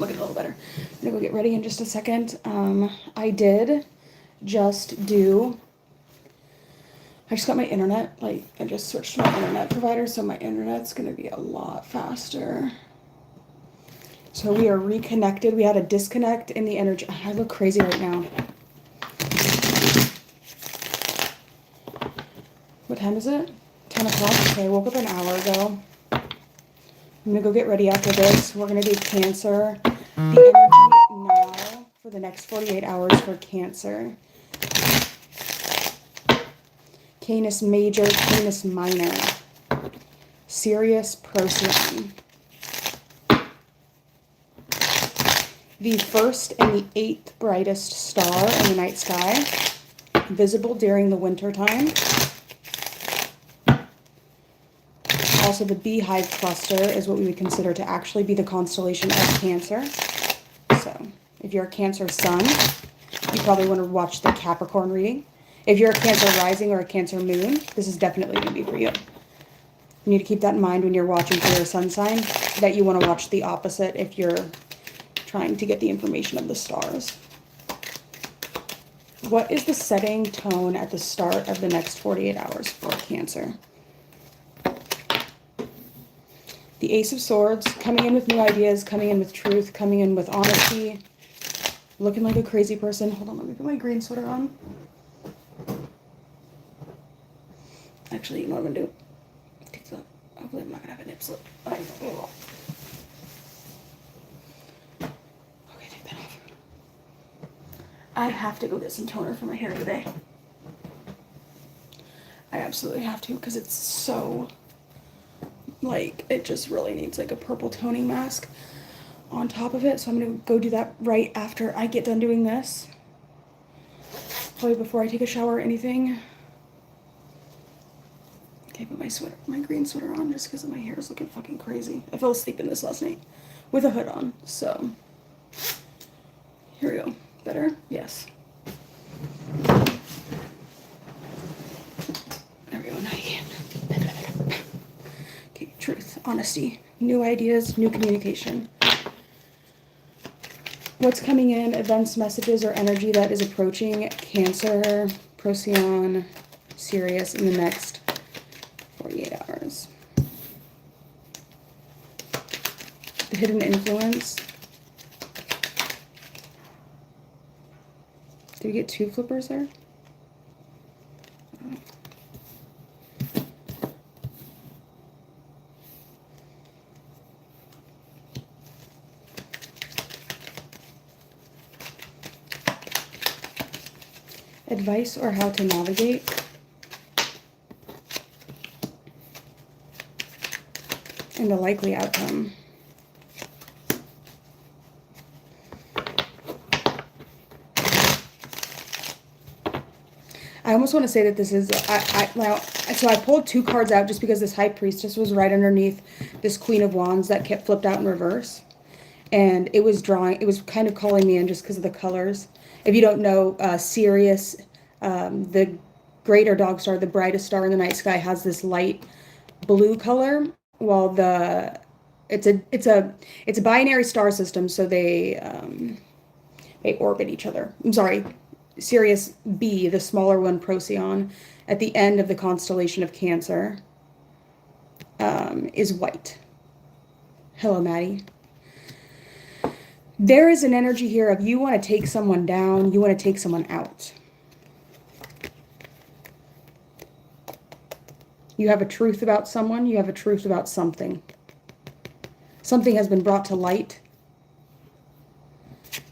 looking a little better. I'm gonna go get ready in just a second. I did just do, I just got my internet, like I just switched to my internet provider, so my internet's gonna be a lot faster. So we are reconnected. We had a disconnect in the energy. I look crazy right now. What time is it? 10 o'clock? Okay, I woke up an hour ago. I'm gonna go get ready after this. We're gonna do Cancer. The energy now for the next 48 hours for Cancer. Canis Major, Canis Minor. Sirius, Procyon. The first and the 8th brightest star in the night sky, visible during the winter time. Also, the beehive cluster is what we would consider to actually be the constellation of Cancer. So, if you're a Cancer sun, you probably want to watch the Capricorn reading. If you're a Cancer rising or a Cancer moon, this is definitely going to be for you. You need to keep that in mind when you're watching for your sun sign, that you want to watch the opposite if you're trying to get the information of the stars. What is the setting tone at the start of the next 48 hours for Cancer? The Ace of Swords, coming in with new ideas, coming in with truth, coming in with honesty, looking like a crazy person. Hold on, let me put my green sweater on. Actually, you know what I'm going to do? Hopefully I'm not going to have a nip slip. I have to go get some toner for my hair today. I absolutely have to because it's so, like, it just really needs like a purple toning mask on top of it. So I'm going to go do that right after I get done doing this. Probably before I take a shower or anything. Okay, put my sweater, my green sweater on just because my hair is looking fucking crazy. I fell asleep in this last night with a hood on. So here we go. Better? Yes. There we go. Now you can. Okay, truth, honesty, new ideas, new communication. What's coming in, events, messages, or energy that is approaching Cancer, Procyon, Sirius in the next 48 hours. The hidden influence. Did we get 2 flippers there? Advice or how to navigate. And the likely outcome. I almost want to say that this is, so I pulled 2 cards out just because this High Priestess was right underneath this Queen of Wands that kept flipped out in reverse. And it was kind of calling me in just because of the colors. If you don't know, Sirius, the greater dog star, the brightest star in the night sky, has this light blue color, while it's a binary star system, so they orbit each other. I'm sorry. Sirius B, the smaller one, Procyon, at the end of the constellation of Cancer, is white. Hello, Maddie. There is an energy here of you want to take someone down, you want to take someone out. You have a truth about someone, you have a truth about something. Something has been brought to light.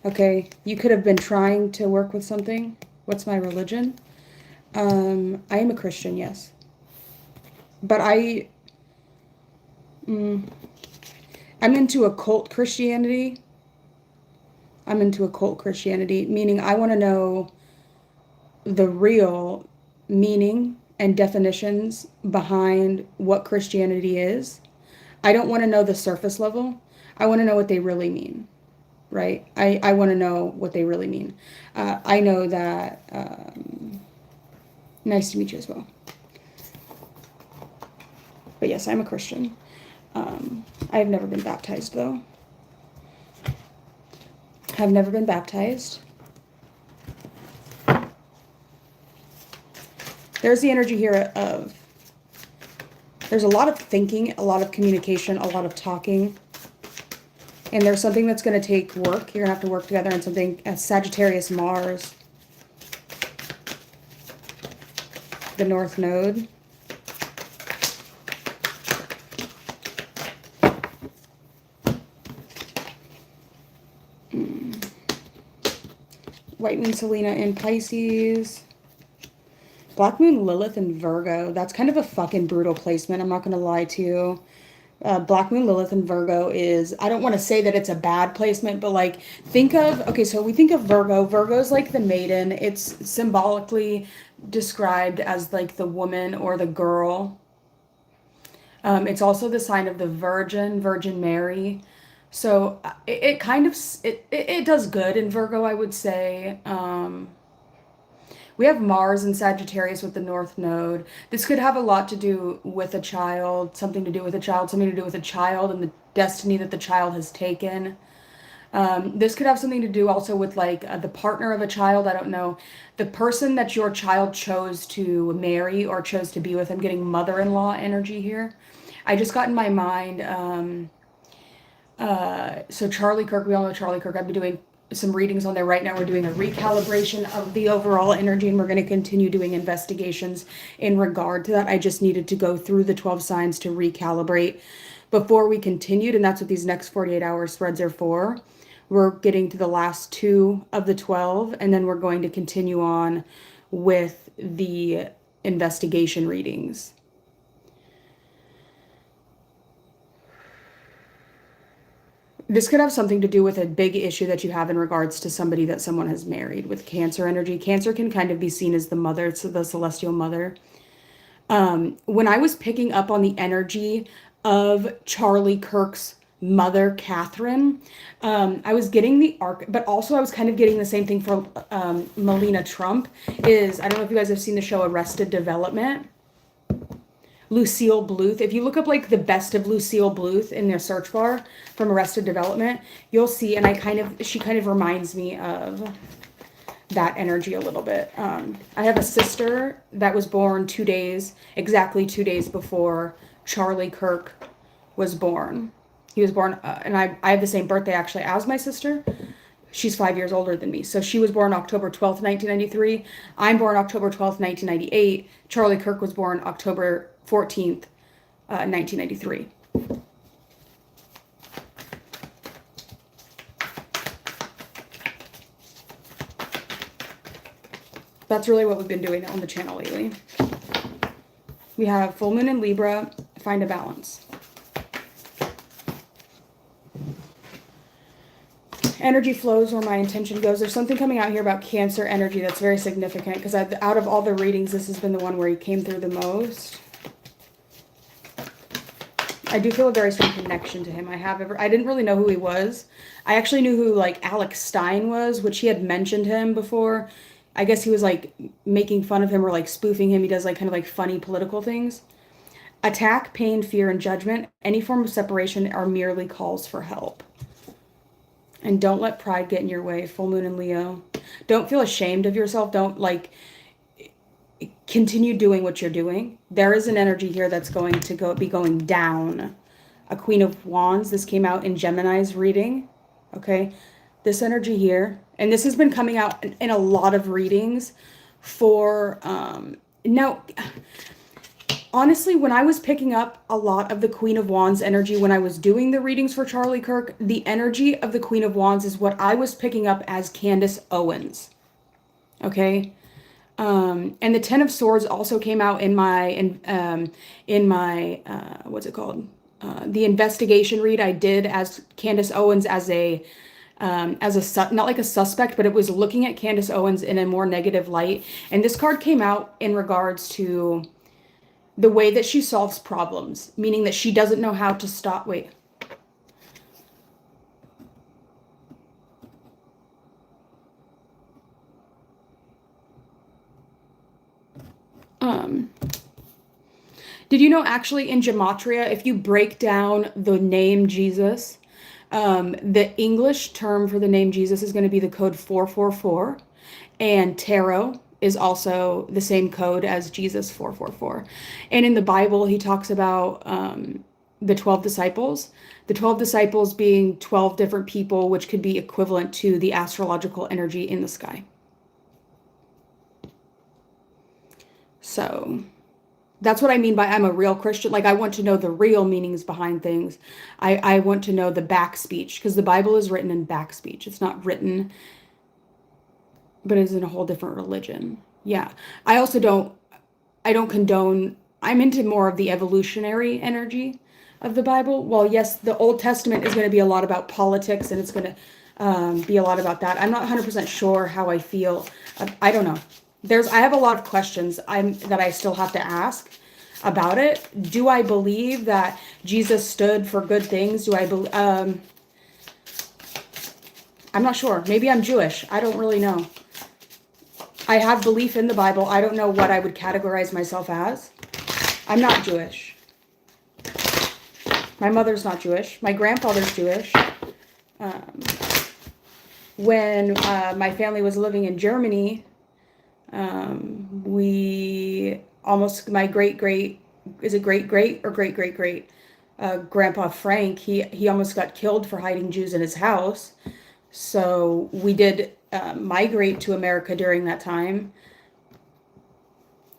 Okay, you could have been trying to work with something. What's my religion? I am a Christian, yes. But I'm into occult Christianity. I'm into occult Christianity, meaning I want to know the real meaning and definitions behind what Christianity is. I don't want to know the surface level. I want to know what they really mean, right? I want to know what they really mean. I know that, nice to meet you as well. But yes, I'm a Christian. I have never been baptized, though. Have never been baptized. There's the energy here of, there's a lot of thinking, a lot of communication, a lot of talking. And there's something that's going to take work. You're going to have to work together on something. Sagittarius Mars. The North Node. White Moon Selena in Pisces. Black Moon Lilith in Virgo. That's kind of a fucking brutal placement. I'm not going to lie to you. Black Moon Lilith in Virgo is, I don't want to say that it's a bad placement, but like think of, okay, so we think of Virgo. Virgo's like the maiden. It's symbolically described as like the woman or the girl. It's also the sign of the Virgin Mary. So it kind of, it does good in Virgo, I would say. We have Mars and Sagittarius with the North Node. This could have a lot to do with a child, something to do with a child, something to do with a child and the destiny that the child has taken. This could have something to do also with like the partner of a child. I don't know. The person that your child chose to marry or chose to be with. I'm getting mother-in-law energy here. I just got in my mind. So Charlie Kirk, we all know Charlie Kirk. I've been doing some readings on there right now. We're doing a recalibration of the overall energy, and we're going to continue doing investigations in regard to that. I just needed to go through the 12 signs to recalibrate before we continued, and that's what these next 48-hour spreads are for. We're getting to the last 2 of the 12, and then we're going to continue on with the investigation readings. This could have something to do with a big issue that you have in regards to somebody that someone has married with Cancer energy. Cancer can kind of be seen as the mother, so the celestial mother. When I was picking up on the energy of Charlie Kirk's mother, Catherine, I was getting the arc, but also I was kind of getting the same thing for Melania Trump. I don't know if you guys have seen the show Arrested Development. Lucille Bluth. If you look up like the best of Lucille Bluth in their search bar from Arrested Development, you'll see, and she kind of reminds me of that energy a little bit. I have a sister that was born exactly 2 days before Charlie Kirk was born. He was born, and I have the same birthday actually as my sister. She's 5 years older than me. So she was born October 12th, 1993. I'm born October 12th, 1998. Charlie Kirk was born October 14th, 1993. That's really what we've been doing on the channel lately. We have full moon in Libra, find a balance. Energy flows where my intention goes. There's something coming out here about Cancer energy that's very significant because out of all the readings, this has been the one where he came through the most. I do feel a very strong connection to him. I didn't really know who he was. I actually knew who like Alex Stein was, which he had mentioned him before. I guess he was like making fun of him or like spoofing him. He does like kind of like funny political things. Attack, pain, fear, and judgment. Any form of separation are merely calls for help. And don't let pride get in your way. Full moon in Leo. Don't feel ashamed of yourself. Don't like continue doing what you're doing. There is an energy here that's going to be going down. A Queen of Wands. This came out in Gemini's reading. Okay. This energy here. And this has been coming out in a lot of readings for, now, honestly, when I was picking up a lot of the Queen of Wands energy, when I was doing the readings for Charlie Kirk, the energy of the Queen of Wands is what I was picking up as Candace Owens. Okay. And the Ten of Swords also came out in my, what's it called? The investigation read I did as Candace Owens as not like a suspect, but it was looking at Candace Owens in a more negative light. And this card came out in regards to the way that she solves problems, meaning that she doesn't know how to stop. Wait. Did you know actually in Gematria, if you break down the name Jesus, The English term for the name Jesus is going to be the code 444, and tarot is also the same code as Jesus 444. And in the Bible, he talks about the 12 disciples, the 12 disciples being 12 different people, which could be equivalent to the astrological energy in the sky. So that's what I mean by I'm a real Christian. Like, I want to know the real meanings behind things. I want to know the back speech, because the Bible is written in back speech. It's not written, but it's in a whole different religion. Yeah. I also don't condone, I'm into more of the evolutionary energy of the Bible. Well, yes, the Old Testament is going to be a lot about politics, and it's going to be a lot about that. I'm not 100% sure how I feel. I don't know. I have a lot of questions that I still have to ask about it. Do I believe that Jesus stood for good things? Do I believe? I'm not sure. Maybe I'm Jewish. I don't really know. I have belief in the Bible. I don't know what I would categorize myself as. I'm not Jewish. My mother's not Jewish. My grandfather's Jewish. When my family was living in Germany, my great grandpa Frank, he almost got killed for hiding Jews in his house. So we did migrate to America during that time.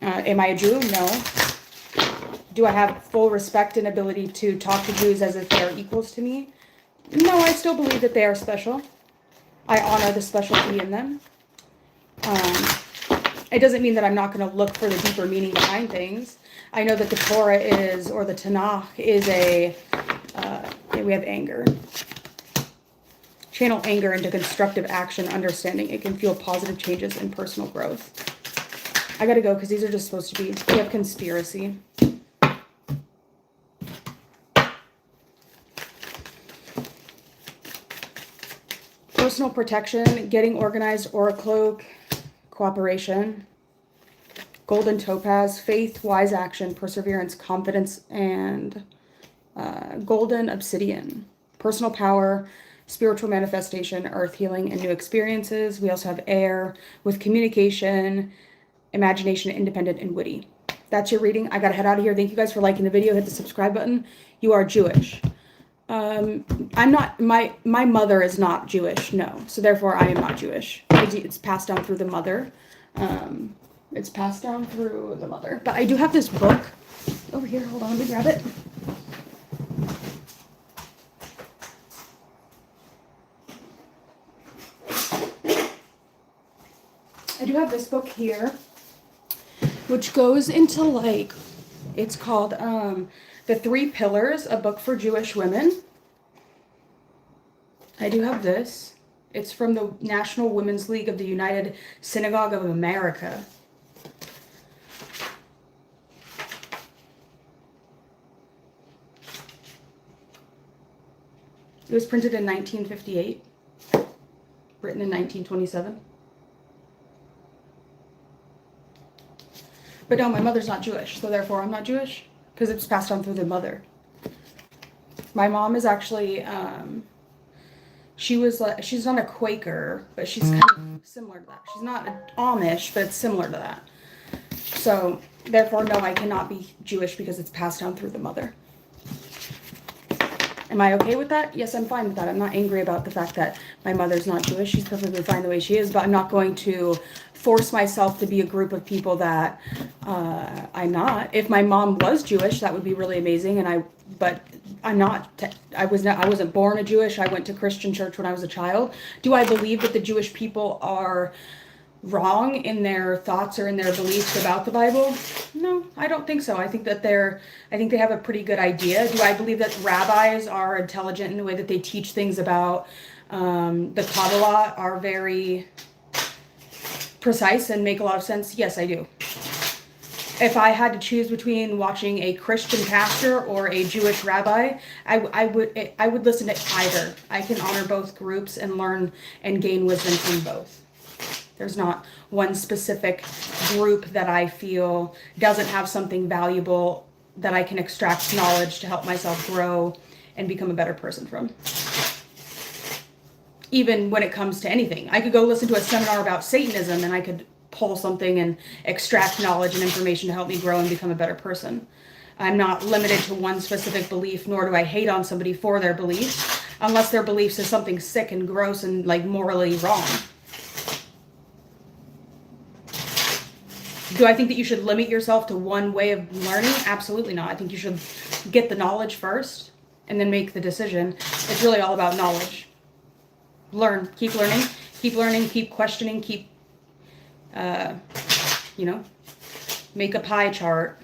Am I a Jew? No. Do I have full respect and ability to talk to Jews as if they are equals to me? No, I still believe that they are special. I honor the specialty in them. It doesn't mean that I'm not going to look for the deeper meaning behind things. I know that the Torah or the Tanakh is we have anger. Channel anger into constructive action, understanding. It can fuel positive changes and personal growth. I gotta go because these are just supposed to be, we have conspiracy. Personal protection, getting organized, aura cloak, cooperation, golden topaz, faith, wise action, perseverance, confidence, and golden obsidian, personal power, spiritual manifestation, earth healing, and new experiences. We also have air with communication, imagination, independent, and witty. That's your reading. I gotta head out of here. Thank you guys for liking the video. Hit the subscribe button. You are Jewish. I'm not, my mother is not Jewish, no. So therefore I am not Jewish. It's passed down through the mother. It's passed down through the mother. But I do have this book over here. Hold on, let me grab it. I do have this book here, which goes into like, it's called The Three Pillars, a book for Jewish women. I do have this. It's from the National Women's League of the United Synagogue of America. It was printed in 1958, written in 1927. But no, my mother's not Jewish, so therefore I'm not Jewish, because it's passed on through the mother. My mom is actually, she's not a Quaker, but she's kind of similar to that. She's not Amish, but it's similar to that. So therefore, no, I cannot be Jewish because it's passed down through the mother. Am I okay with that? Yes, I'm fine with that. I'm not angry about the fact that my mother's not Jewish. She's perfectly fine the way she is, but I'm not going to force myself to be a group of people that I'm not. If my mom was Jewish, that would be really amazing. But I'm not. I wasn't born a Jewish. I went to Christian church when I was a child. Do I believe that the Jewish people are wrong in their thoughts or in their beliefs about the Bible? No, I don't think so. I think they have a pretty good idea. Do I believe that rabbis are intelligent in the way that they teach things about the Kabbalah are very precise and make a lot of sense? Yes, I do. If I had to choose between watching a Christian pastor or a Jewish rabbi, I would listen to either. I can honor both groups and learn and gain wisdom from both. There's not one specific group that I feel doesn't have something valuable that I can extract knowledge to help myself grow and become a better person from. even when it comes to anything. I could go listen to a seminar about Satanism and I could pull something and extract knowledge and information to help me grow and become a better person. I'm not limited to one specific belief, nor do I hate on somebody for their beliefs, unless their beliefs is something sick and gross and like morally wrong. Do I think that you should limit yourself to one way of learning? Absolutely not. I think you should get the knowledge first and then make the decision. It's really all about knowledge. Learn, keep learning, keep questioning, keep, make a pie chart,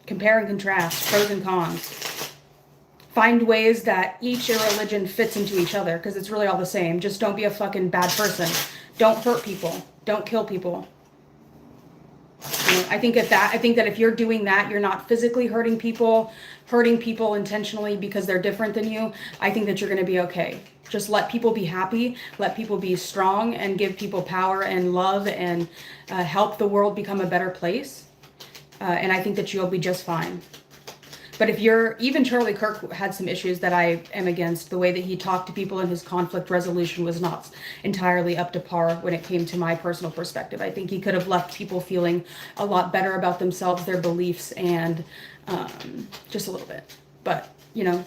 compare and contrast, pros and cons. Find ways that each religion fits into each other, because it's really all the same. Just don't be a fucking bad person. Don't hurt people. Don't kill people. I think that if you're doing that, you're not physically hurting people intentionally because they're different than you. I think that you're going to be okay. Just let people be happy, let people be strong, and give people power and love, and help the world become a better place. And I think that you'll be just fine. But if even Charlie Kirk had some issues that I am against. The way that he talked to people and his conflict resolution was not entirely up to par when it came to my personal perspective. I think he could have left people feeling a lot better about themselves, their beliefs, and just a little bit. But,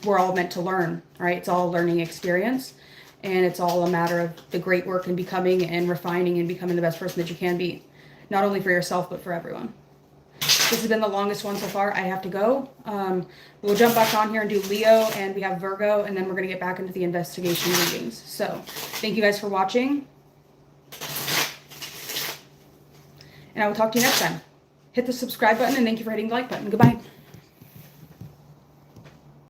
we're all meant to learn, right? It's all a learning experience. And it's all a matter of the great work and becoming and refining and becoming the best person that you can be. Not only for yourself, but for everyone. This has been the longest one so far. I have to go. We'll jump back on here and do Leo, and we have Virgo, and then we're going to get back into the investigation readings. So thank you guys for watching. And I will talk to you next time. Hit the subscribe button, and thank you for hitting the like button. Goodbye.